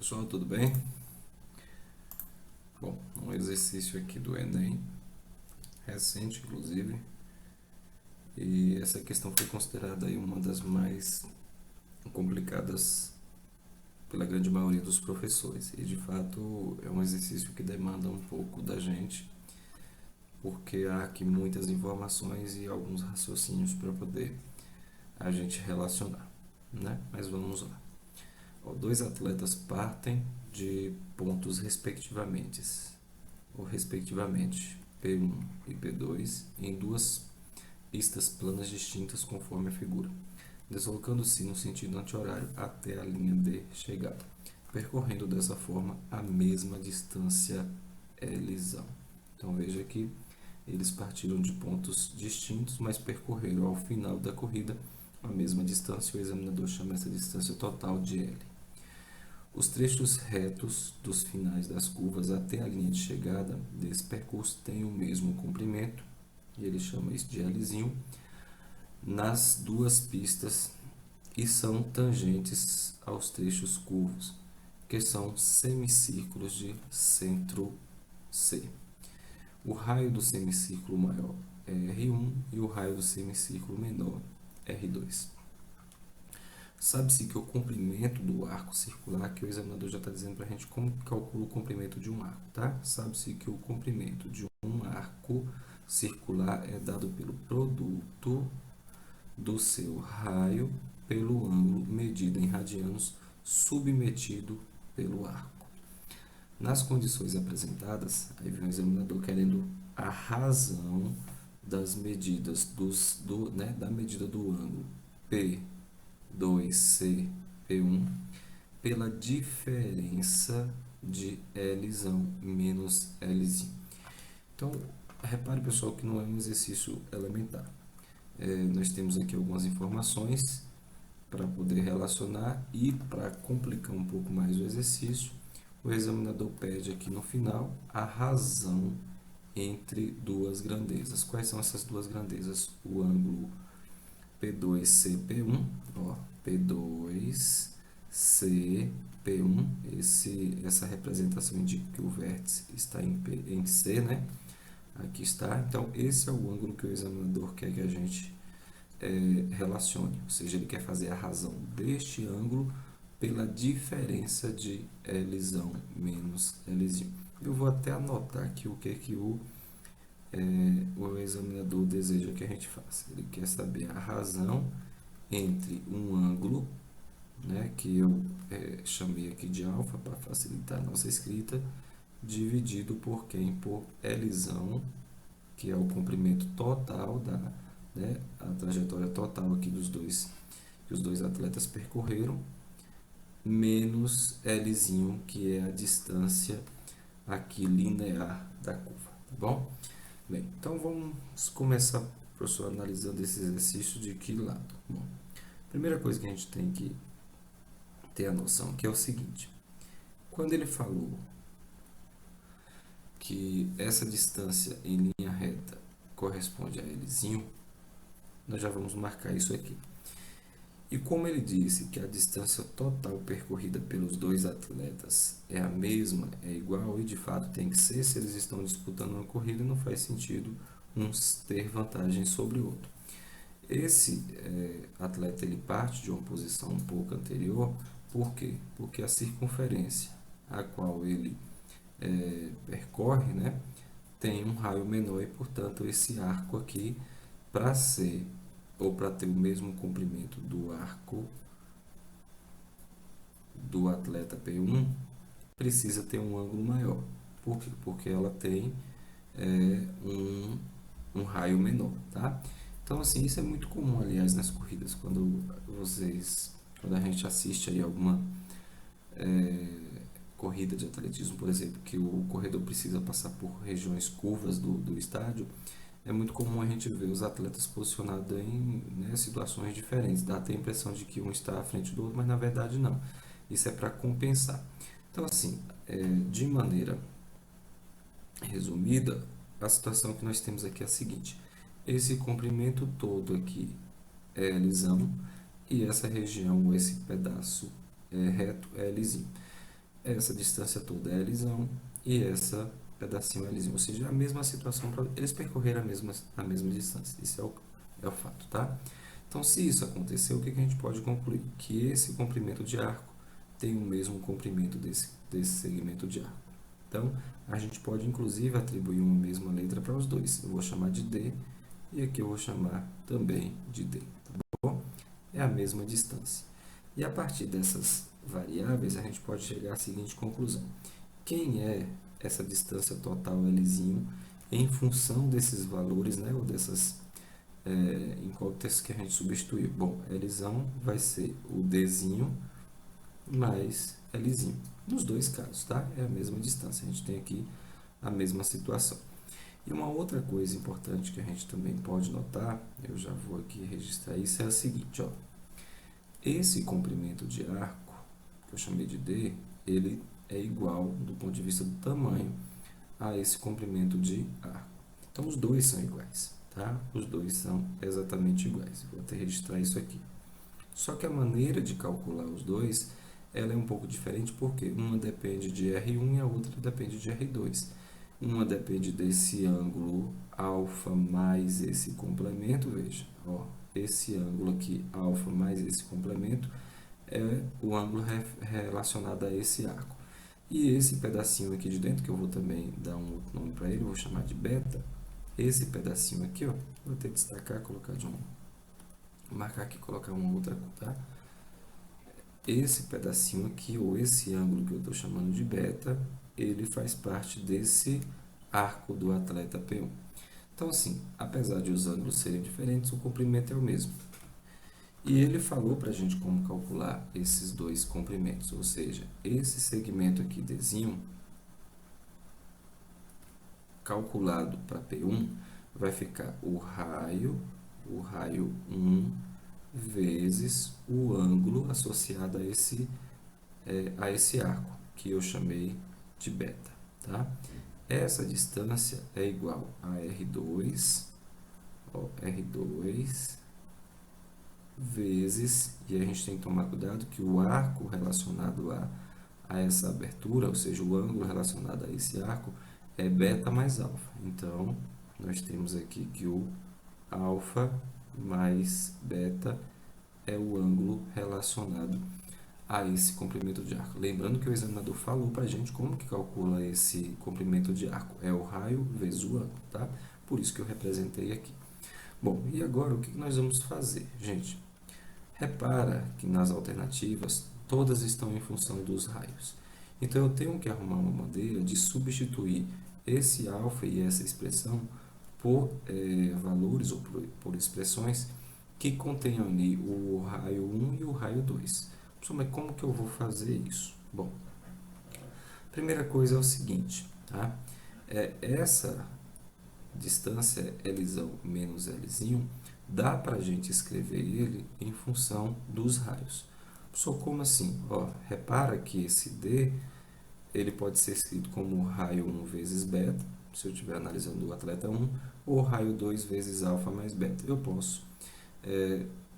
Pessoal, tudo bem? Bom, um exercício aqui do Enem, recente inclusive, e essa questão foi considerada aí uma das mais complicadas pela grande maioria dos professores. E de fato é um exercício que demanda um pouco da gente, porque há aqui muitas informações e alguns raciocínios para poder a gente relacionar, né? Mas vamos lá. Dois atletas partem de pontos respectivamente P1 e P2 em duas pistas planas distintas conforme a figura, deslocando-se no sentido anti-horário até a linha de chegada, percorrendo dessa forma a mesma distância L. Então veja que eles partiram de pontos distintos, mas percorreram ao final da corrida a mesma distância. O examinador chama essa distância total de L. Os trechos retos dos finais das curvas até a linha de chegada desse percurso têm o mesmo comprimento, e ele chama isso de L, nas duas pistas e são tangentes aos trechos curvos, que são semicírculos de centro C. O raio do semicírculo maior é R1 e o raio do semicírculo menor R2. Sabe-se que o comprimento do arco circular, que o examinador já está dizendo para a gente como calcula o comprimento de um arco, tá? Sabe-se que o comprimento de um arco circular é dado pelo produto do seu raio pelo ângulo medido em radianos submetido pelo arco. Nas condições apresentadas, aí vem o examinador querendo a razão das medidas da medida do ângulo P2C P1 pela diferença de L menos L. Então, repare, pessoal, que não é um exercício elementar. Nós temos aqui algumas informações para poder relacionar, e para complicar um pouco mais o exercício, o examinador pede aqui no final a razão entre duas grandezas. Quais são essas duas grandezas? O ângulo P2CP1, P2CP1, essa representação indica que o vértice está em C, né? Aqui está. Então, esse é o ângulo que o examinador quer que a gente relacione, ou seja, ele quer fazer a razão deste ângulo pela diferença de L menos L. Eu vou até anotar aqui o que o examinador deseja que a gente faça. Ele quer saber a razão entre um ângulo, né, que eu chamei aqui de alfa para facilitar a nossa escrita, dividido por quem? Por L, que é o comprimento total a trajetória total aqui dos dois que os dois atletas percorreram, menos L, que é a distância aqui linear da curva, tá bom? Bem, então vamos começar, professor, analisando esse exercício de que lado? Bom, primeira coisa que a gente tem que ter a noção que é o seguinte: quando ele falou que essa distância em linha reta corresponde a L, nós já vamos marcar isso aqui. E como ele disse que a distância total percorrida pelos dois atletas é a mesma, é igual, e de fato tem que ser, se eles estão disputando uma corrida, não faz sentido um ter vantagem sobre o outro. Esse atleta ele parte de uma posição um pouco anterior. Por quê? Porque a circunferência a qual ele percorre, né, tem um raio menor, e portanto esse arco aqui, para ser ou para ter o mesmo comprimento do arco do atleta P1, precisa ter um ângulo maior. Por quê? Porque ela tem um raio menor, tá? Então, assim, isso é muito comum, aliás, nas corridas, quando a gente assiste aí alguma corrida de atletismo, por exemplo, que o corredor precisa passar por regiões curvas do estádio. É muito comum a gente ver os atletas posicionados em situações diferentes. Dá até a impressão de que um está à frente do outro, mas na verdade não. Isso é para compensar. Então, assim, de maneira resumida, a situação que nós temos aqui é a seguinte: esse comprimento todo aqui é L, e essa região, esse pedaço reto é L. essa distância toda é Lzão e essa pedacinho é Lzinho. Ou seja, a mesma situação, eles percorreram a mesma distância. Isso é o fato, tá? Então, se isso aconteceu, o que a gente pode concluir? Que esse comprimento de arco tem o mesmo comprimento desse segmento de arco. Então, a gente pode, inclusive, atribuir uma mesma letra para os dois. Eu vou chamar de D e aqui eu vou chamar também de D, tá bom? É a mesma distância. E a partir dessas variáveis, a gente pode chegar à seguinte conclusão. Quem é essa distância total Lzinho em função desses valores, né, ou dessas incógnitas que a gente substituiu? Bom, Lzão vai ser o Dzinho mais Lzinho. Nos dois casos, tá? É a mesma distância. A gente tem aqui a mesma situação. E uma outra coisa importante que a gente também pode notar, eu já vou aqui registrar isso, é o seguinte, ó. Esse comprimento de arco, que eu chamei de D, ele é igual, do ponto de vista do tamanho, a esse comprimento de arco. Então, os dois são iguais, tá? Os dois são exatamente iguais. Vou até registrar isso aqui. Só que a maneira de calcular os dois, ela é um pouco diferente, porque uma depende de R1 e a outra depende de R2. Uma depende desse ângulo alfa mais esse complemento, veja, ó, esse ângulo aqui, alfa mais esse complemento, é o ângulo relacionado a esse arco. E esse pedacinho aqui de dentro, que eu vou também dar um outro nome para ele, eu vou chamar de beta, esse pedacinho aqui, ó, vou até destacar, colocar de marcar aqui, colocar uma outra cor, tá? Esse pedacinho aqui, ou esse ângulo que eu estou chamando de beta, ele faz parte desse arco do atleta P1. Então, assim, apesar de os ângulos serem diferentes, o comprimento é o mesmo. E ele falou para a gente como calcular esses dois comprimentos, ou seja, esse segmento aqui, Dzinho, calculado para P1, vai ficar o raio 1 vezes o ângulo associado a esse arco, que eu chamei de beta, tá? Essa distância é igual a R2, ó, R2 vezes, e a gente tem que tomar cuidado que o arco relacionado a essa abertura, ou seja, o ângulo relacionado a esse arco, é beta mais alfa. Então, nós temos aqui que o alfa mais beta é o ângulo relacionado a esse comprimento de arco. Lembrando que o examinador falou para a gente como que calcula esse comprimento de arco. É o raio vezes o ângulo, tá? Por isso que eu representei aqui. Bom, e agora o que nós vamos fazer, gente? Repara que nas alternativas, todas estão em função dos raios. Então, eu tenho que arrumar uma maneira de substituir esse alfa e essa expressão por valores ou por expressões que contenham ali o raio 1 e o raio 2. Mas como que eu vou fazer isso? Bom, primeira coisa é o seguinte, tá? Essa distância Lzão menos Lzinho, dá para a gente escrever ele em função dos raios. Só como assim? Ó, repara que esse D ele pode ser escrito como raio 1 vezes beta, se eu estiver analisando o atleta 1, ou raio 2 vezes alfa mais beta. Eu posso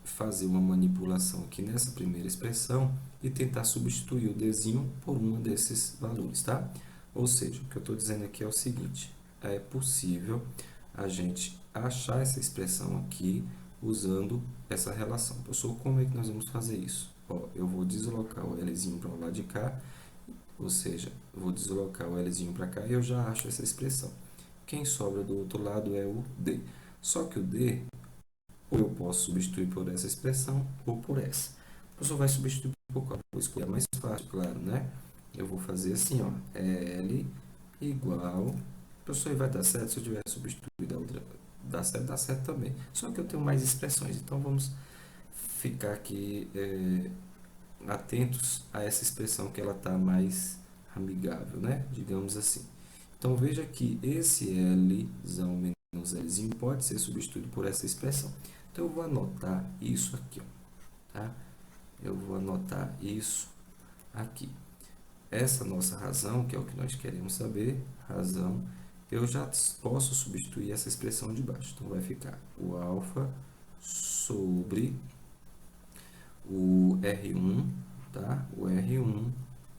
fazer uma manipulação aqui nessa primeira expressão e tentar substituir o Dzinho por um desses valores, tá? Ou seja, o que eu estou dizendo aqui é o seguinte, é possível a gente achar essa expressão aqui usando essa relação. Professor, como é que nós vamos fazer isso? Ó, eu vou deslocar o Lzinho para o lado de cá, ou seja, eu vou deslocar o Lzinho para cá e eu já acho essa expressão. Quem sobra do outro lado é o D. Só que o D, ou eu posso substituir por essa expressão ou por essa. O professor vai substituir por qual? Vou escolher a mais fácil, claro, né? Eu vou fazer assim, ó, L igual... Professor, vai dar certo se eu tiver substituído a outra? Dá certo também. Só que eu tenho mais expressões, então vamos ficar aqui atentos a essa expressão que ela está mais amigável, né? Digamos assim. Então, veja que esse Lzão menos Lzinho pode ser substituído por essa expressão. Então, eu vou anotar isso aqui, ó, tá? Eu vou anotar isso aqui. Essa nossa razão, que é o que nós queremos saber, razão, eu já posso substituir essa expressão de baixo. Então, vai ficar o alfa sobre o R1, tá? O R1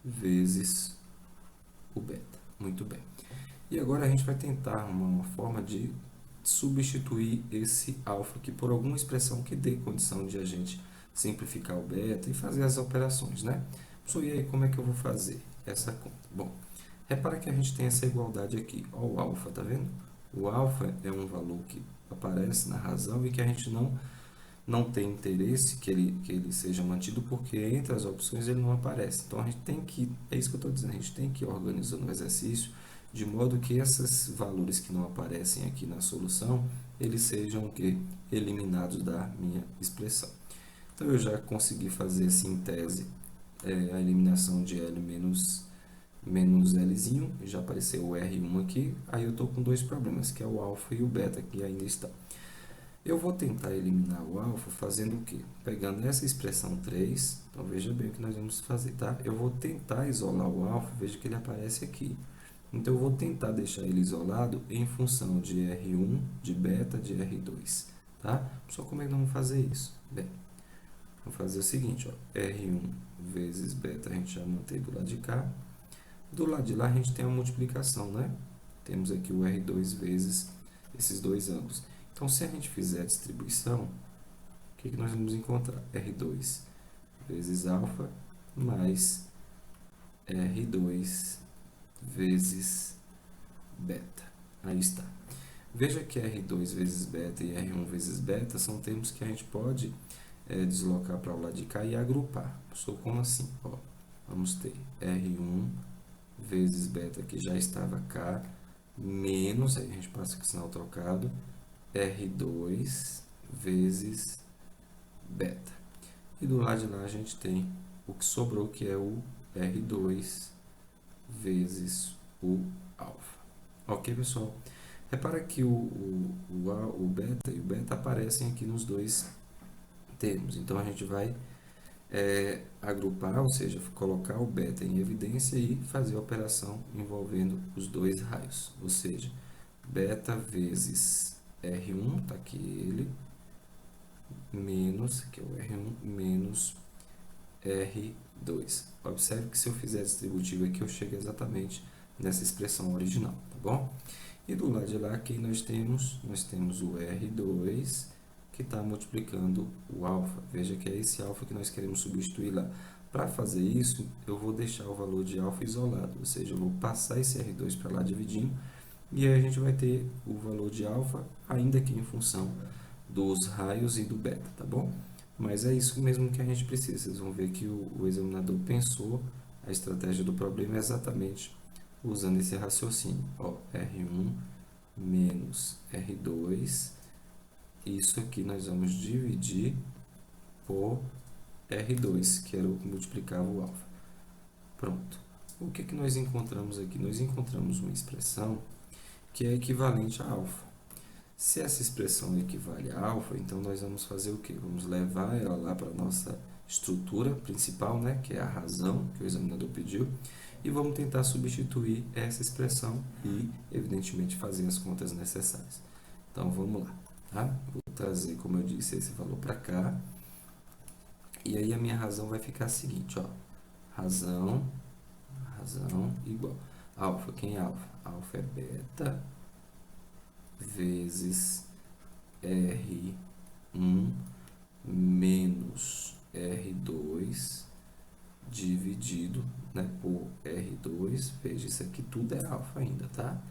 vezes o beta. Muito bem. E agora a gente vai tentar uma forma de substituir esse alfa aqui por alguma expressão que dê condição de a gente simplificar o beta e fazer as operações, né? Professor, e aí como é que eu vou fazer essa conta? Bom, repara que a gente tem essa igualdade aqui. Olha o alfa, tá vendo? O alfa é um valor que aparece na razão e que a gente não tem interesse que ele seja mantido, porque entre as opções ele não aparece. Então a gente tem que, é isso que eu estou dizendo, a gente tem que ir organizando o exercício de modo que esses valores que não aparecem aqui na solução, eles sejam o quê? Eliminados da minha expressão. Então eu já consegui fazer assim, em tese a eliminação de L menos Lzinho, já apareceu o R1 aqui, aí eu estou com dois problemas, que é o alfa e o beta, que ainda está. Eu vou tentar eliminar o alfa fazendo o quê? Pegando essa expressão 3, então veja bem o que nós vamos fazer, tá? Eu vou tentar isolar o alfa, veja que ele aparece aqui. Então eu vou tentar deixar ele isolado em função de R1, de beta, de R2, tá? Só como é que nós vamos fazer isso? Bem, vamos fazer o seguinte, ó, R1 vezes beta a gente já mantém do lado de cá. Do lado de lá a gente tem a multiplicação, né? Temos aqui o R2 vezes esses dois ângulos. Então, se a gente fizer a distribuição, o que nós vamos encontrar? R2 vezes alfa mais R2 vezes beta. Aí está. Veja que R2 vezes beta e R1 vezes beta são termos que a gente pode deslocar para o lado de cá e agrupar. Sou como assim? Ó, vamos ter R1 vezes beta, que já estava cá, menos, aí a gente passa com o sinal trocado, R2 vezes beta. E do lado de lá a gente tem o que sobrou, que é o R2 vezes o alfa. Ok, pessoal? Repara que o beta e o beta aparecem aqui nos dois termos. Então, a gente vai agrupar, ou seja, colocar o beta em evidência e fazer a operação envolvendo os dois raios. Ou seja, beta vezes R1, está aqui ele, menos, que é o R1, menos R2. Observe que se eu fizer a distributiva aqui, eu chego exatamente nessa expressão original, tá bom? E do lado de lá, aqui nós temos o R2, que está multiplicando o alfa. Veja que é esse alfa que nós queremos substituir lá. Para fazer isso, eu vou deixar o valor de alfa isolado, ou seja, eu vou passar esse R2 para lá dividindo, e aí a gente vai ter o valor de alfa, ainda que em função dos raios e do beta, tá bom? Mas é isso mesmo que a gente precisa. Vocês vão ver que o examinador pensou a estratégia do problema exatamente usando esse raciocínio. Ó, R1 menos R2, isso aqui nós vamos dividir por R2, que era o que multiplicava o alfa. Pronto. O que nós encontramos aqui? Nós encontramos uma expressão que é equivalente a alfa. Se essa expressão equivale a alfa, então nós vamos fazer o quê? Vamos levar ela lá para a nossa estrutura principal, né? Que é a razão que o examinador pediu, e vamos tentar substituir essa expressão e, evidentemente, fazer as contas necessárias. Então, vamos lá. Tá? Vou trazer, como eu disse, esse valor para cá, e aí a minha razão vai ficar a seguinte, ó. Razão igual. Alfa, quem é alfa? Alfa é beta vezes R1 menos R2 dividido, né, por R2. Veja, isso aqui tudo é alfa ainda, tá?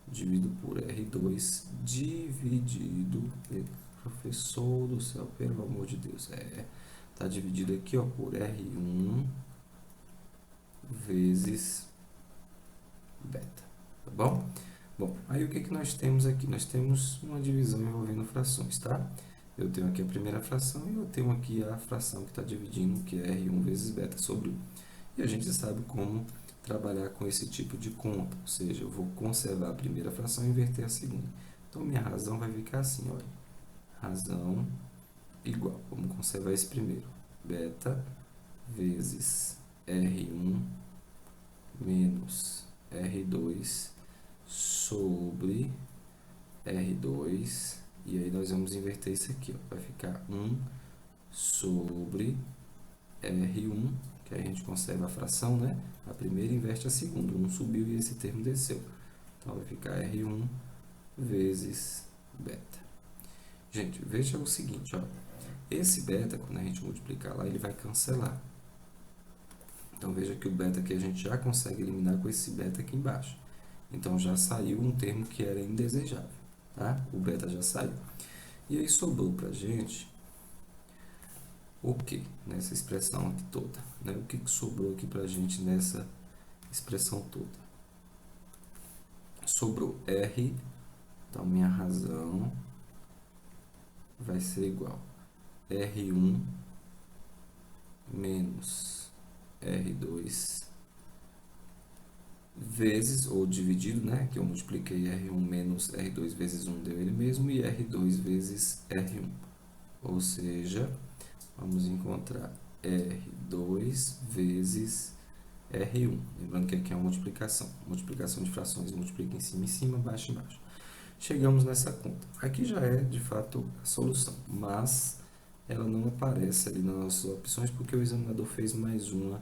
Dividido por R2 dividido, professor do céu, pelo amor de Deus, tá dividido aqui, ó, por R1 vezes beta, tá bom? Bom, aí o que nós temos aqui? Nós temos uma divisão envolvendo frações, tá? Eu tenho aqui a primeira fração e eu tenho aqui a fração que está dividindo, que é R1 vezes beta sobre 1. E a gente sabe como trabalhar com esse tipo de conta, ou seja, eu vou conservar a primeira fração e inverter a segunda. Então, minha razão vai ficar assim, olha, razão igual, vamos conservar esse primeiro, beta vezes R1 menos R2 sobre R2, e aí nós vamos inverter isso aqui, ó, vai ficar 1 sobre R1, que aí a gente conserva a fração, né? A primeira inverte a segunda, 1 subiu e esse termo desceu. Então vai ficar R1 vezes beta. Gente, veja o seguinte, ó. Esse beta, quando a gente multiplicar lá, ele vai cancelar. Então veja que o beta aqui a gente já consegue eliminar com esse beta aqui embaixo. Então já saiu um termo que era indesejável, tá? O beta já saiu. E aí sobrou para a gente o que nessa expressão aqui toda? Né? O que sobrou aqui para a gente nessa expressão toda? Sobrou R, então minha razão vai ser igual a R1 menos R2 vezes, ou dividido, né? Que eu multipliquei R1 menos R2 vezes 1 deu ele mesmo, e R2 vezes R1. Ou seja, vamos encontrar R2 vezes R1. Lembrando que aqui é uma multiplicação. Multiplicação de frações, multiplica em cima, baixo, embaixo. Chegamos nessa conta. Aqui já é, de fato, a solução, mas ela não aparece ali nas nossas opções porque o examinador fez mais uma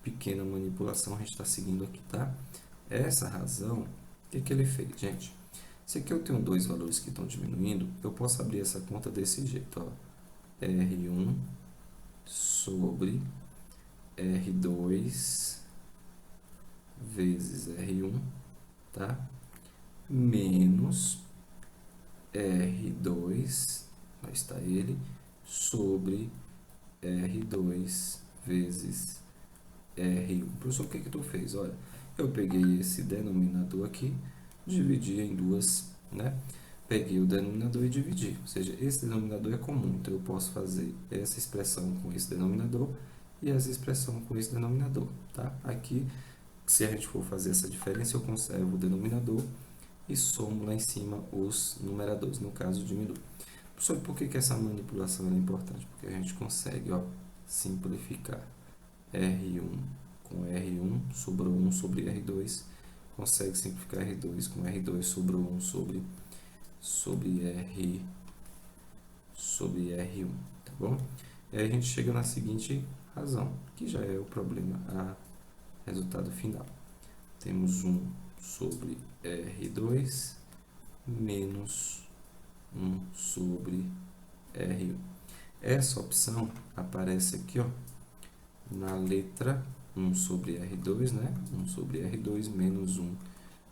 pequena manipulação. A gente está seguindo aqui, tá? Essa razão, o que ele fez, gente? Se aqui eu tenho dois valores que estão diminuindo, eu posso abrir essa conta desse jeito, ó. R1 sobre R2 vezes R1, tá? Menos R2, lá está ele, sobre R2 vezes R1. Professor, o que tu fez? Olha, eu peguei esse denominador aqui, dividi em duas, né? Peguei o denominador e dividi, ou seja, esse denominador é comum, então eu posso fazer essa expressão com esse denominador e essa expressão com esse denominador, tá? Aqui, se a gente for fazer essa diferença, eu conservo o denominador e somo lá em cima os numeradores, no caso diminui. Professor, por que essa manipulação é importante? Porque a gente consegue, ó, simplificar R1 com R1, sobrou 1 sobre R2, consegue simplificar R2 com R2, sobrou 1 sobre R1, tá bom? E aí a gente chega na seguinte razão, que já é o problema, a resultado final. Temos 1 sobre R2 menos 1 sobre R1. Essa opção aparece aqui, ó, na letra 1 sobre R2, né? 1 sobre R2 menos 1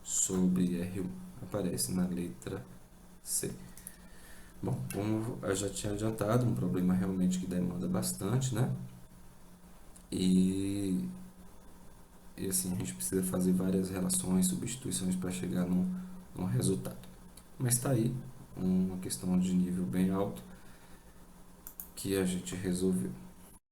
sobre R1. Aparece na letra C. Bom, como eu já tinha adiantado, um problema realmente que demanda bastante, né? E assim, a gente precisa fazer várias relações, substituições para chegar no resultado. Mas está aí uma questão de nível bem alto que a gente resolveu.